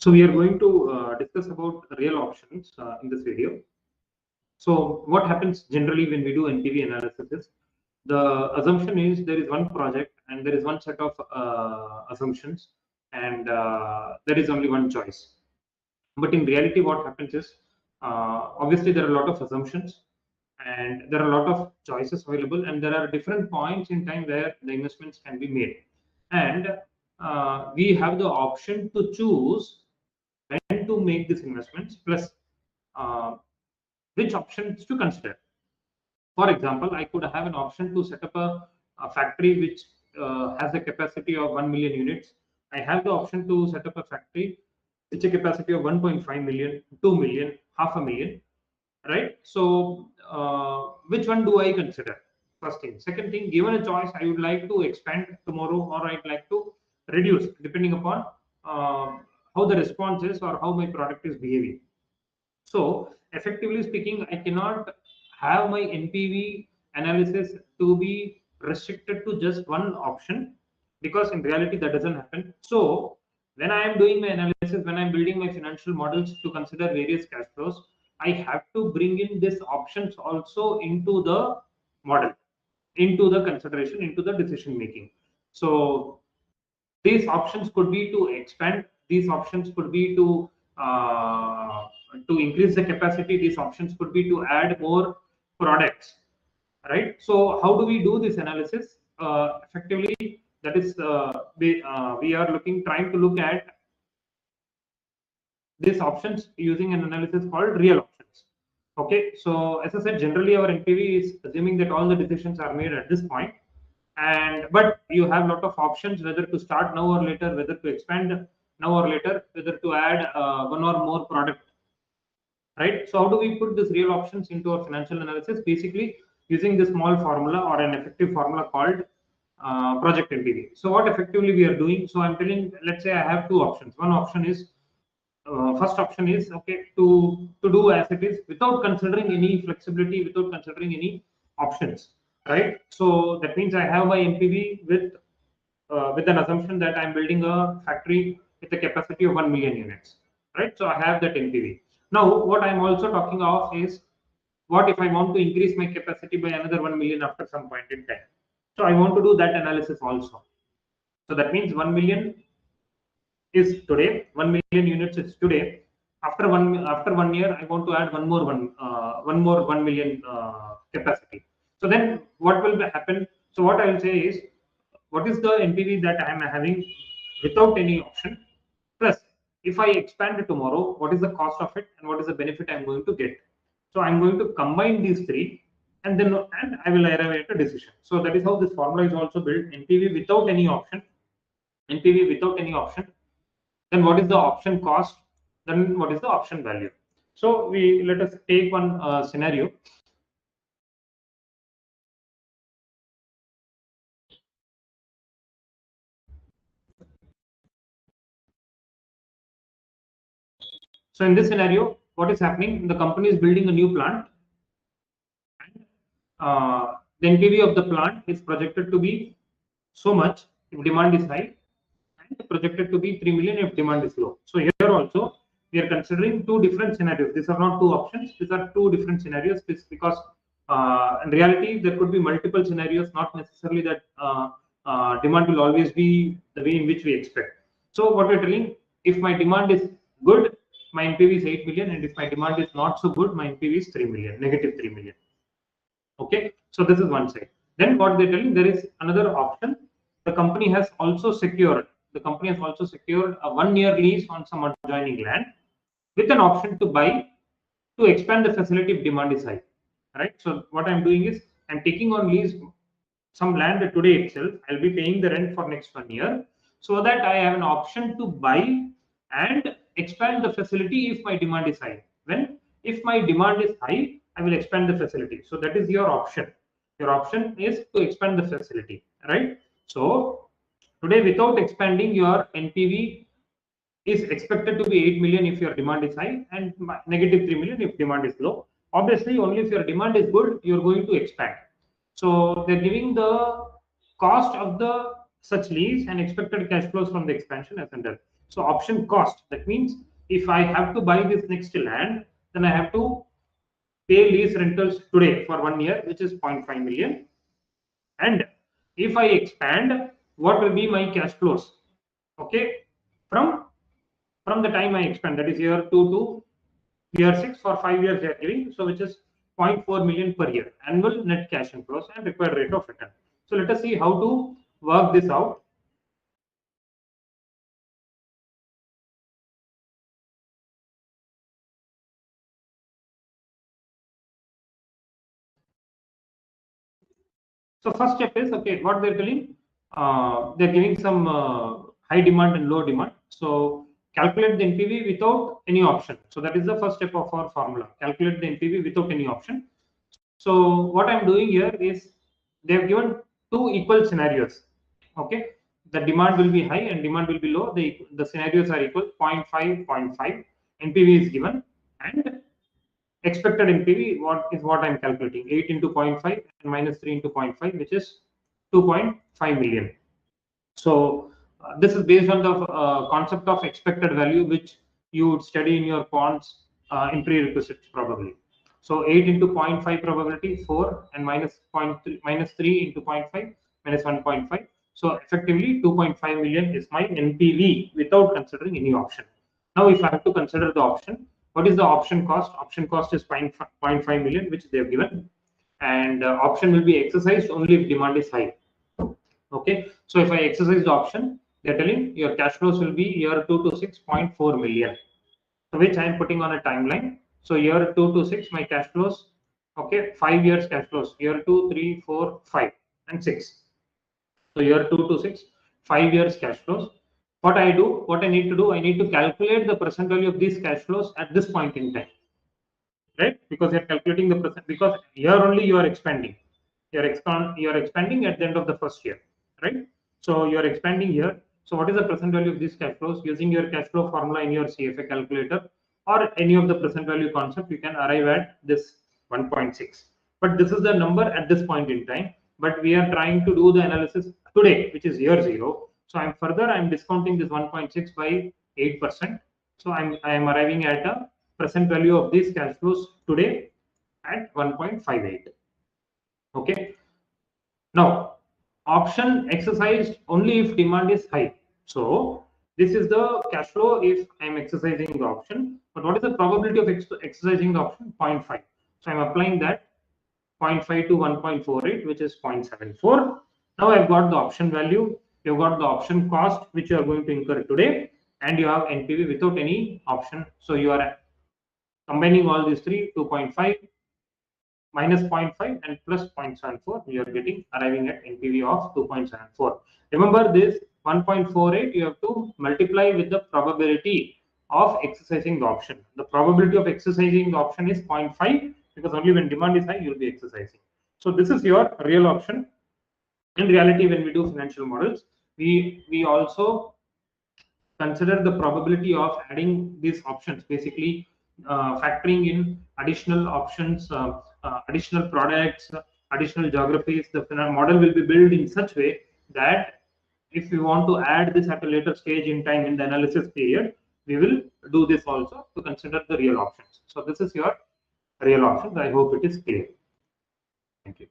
So we are going to discuss about real options in this video. So what happens generally when we do NPV analysis is the assumption is there is one project and there is one set of assumptions and there is only one choice. But in reality, what happens is obviously there are a lot of assumptions and there are a lot of choices available, and there are different points in time where the investments can be made, and we have the option to choose when to make these investments plus uh, which options to consider. For example, I could have an option to set up a factory which has a capacity of 1 million units. I have the option to set up a factory which a capacity of 1.5 million, 2 million, half a million, right? So which one do I consider? First thing. Second thing, given a choice, I would like to expand tomorrow or I'd like to reduce depending upon how the response is or how my product is behaving. So effectively speaking, I cannot have my NPV analysis to be restricted to just one option, because in reality that doesn't happen. So when I am doing my analysis, when I'm building my financial models to consider various cash flows, I have to bring in these options also into the model, into the consideration, into the decision making. So these options could be to expand, these options could be to increase the capacity, these options could be to add more products, right? So how do we do this analysis effectively? That is we are trying to look at these options using an analysis called real options. Okay, so as I said, generally our NPV is assuming that all the decisions are made at this point, and but you have a lot of options whether to start now or later, whether to expand now or later, whether to add one or more product, right? So how do we put these real options into our financial analysis? Basically using this small formula or an effective formula called project NPV. So what effectively we are doing, so I'm telling, let's say I have two options. One option is first option is okay to do as it is without considering any flexibility, without considering any options, right? So that means I have my NPV with an assumption that I'm building a factory with a capacity of 1 million units, right? So I have that NPV. Now what I'm also talking of is, what if I want to increase my capacity by another 1 million after some point in time? So I want to do that analysis also. So that means 1 million is today, 1 million units is today. After 1 year, I want to add one more 1 million capacity. So then what will happen? So what I will say is, what is the NPV that I am having without any option? Plus, if I expand it tomorrow, what is the cost of it and what is the benefit I'm going to get? So I'm going to combine these three, and then I will arrive at a decision. So that is how this formula is also built: NPV without any option, NPV without any option. Then what is the option cost? Then what is the option value? So we let us take one scenario. So in this scenario, what is happening? The company is building a new plant, and the NPV of the plant is projected to be so much if demand is high, and projected to be 3 million if demand is low. So here also we are considering two different scenarios. These are not two options; these are two different scenarios. This because in reality there could be multiple scenarios, not necessarily that demand will always be the way in which we expect. So what we're telling, if my demand is good, my NPV is 8 million, and if my demand is not so good, my NPV is 3 million, negative 3 million. Okay, so this is one side. Then what they're telling, there is another option. The company has also secured a 1 year lease on some adjoining land with an option to buy to expand the facility if demand is high. Right. So what I'm doing is I'm taking on lease some land today itself. I'll be paying the rent for next 1 year, so that I have an option to buy and expand the facility if my demand is high. If my demand is high, I will expand the facility. So that is your option. Your option is to expand the facility, right? So today, without expanding, your NPV is expected to be 8 million if your demand is high, and negative 3 million if demand is low. Obviously, only if your demand is good, you're going to expand. So they're giving the cost of the such lease and expected cash flows from the expansion as under. So option cost, that means if I have to buy this next land, then I have to pay lease rentals today for 1 year, which is 0.5 million. And if I expand, what will be my cash flows? Okay, from the time I expand, that is year 2 to year 6, for 5 years they are giving, so which is 0.4 million per year annual net cash inflows and required rate of return. So let us see how to work this out. So first step is, okay, what they're telling, they're giving some high demand and low demand. So calculate the NPV without any option. So that is the first step of our formula. Calculate the NPV without any option. So what I'm doing here is they've given two equal scenarios. Okay, the demand will be high and demand will be low. The scenarios are equal, 0.5, 0.5. NPV is given, and expected NPV what I'm calculating, 8 into 0.5 and minus 3 into 0.5, which is 2.5 million. So this is based on the concept of expected value, which you would study in your quants in prerequisites probably. So 8 into 0.5 probability 4, and minus 0.3, minus 3 into 0.5 minus 1.5. So effectively 2.5 million is my NPV without considering any option. Now if I have to consider the option, what is the option cost? Option cost is 0.5 million, which they have given, and option will be exercised only if demand is high. Okay, so if I exercise the option, they're telling your cash flows will be year 2 to 6.4 million, so which I am putting on a timeline. So year 2 to 6, my cash flows, okay, 5 years cash flows, year 2, 3, 4, 5, and 6. So year 2 to 6, 5 years cash flows. What I need to do, I need to calculate the present value of these cash flows at this point in time, right? Because you're calculating the present, because here only you are expanding. You're expanding at the end of the first year, right? So you're expanding here. So what is the present value of these cash flows? Using your cash flow formula in your CFA calculator or any of the present value concept, you can arrive at this 1.6. But this is the number at this point in time. But we are trying to do the analysis today, which is year 0. So I'm discounting this 1.6 by 8%. So I'm arriving at a present value of these cash flows today at 1.58. Okay. Now, option exercised only if demand is high. So this is the cash flow if I'm exercising the option. But what is the probability of exercising the option? 0.5. So I'm applying that 0.5 to 1.48, which is 0.74. Now I've got the option value. You've got the option cost, which you are going to incur today, and you have NPV without any option. So you are combining all these three, 2.5 minus 0.5 and plus 0.74, you are getting arriving at NPV of 2.74. Remember this 1.48, you have to multiply with the probability of exercising the option. The probability of exercising the option is 0.5, because only when demand is high, you will be exercising. So this is your real option. In reality, when we do financial models, we also consider the probability of adding these options, basically factoring in additional options, additional products, additional geographies. The model will be built in such way that if we want to add this at a later stage in time in the analysis period, we will do this also to consider the real options. So this is your real options. I hope it is clear. Thank you.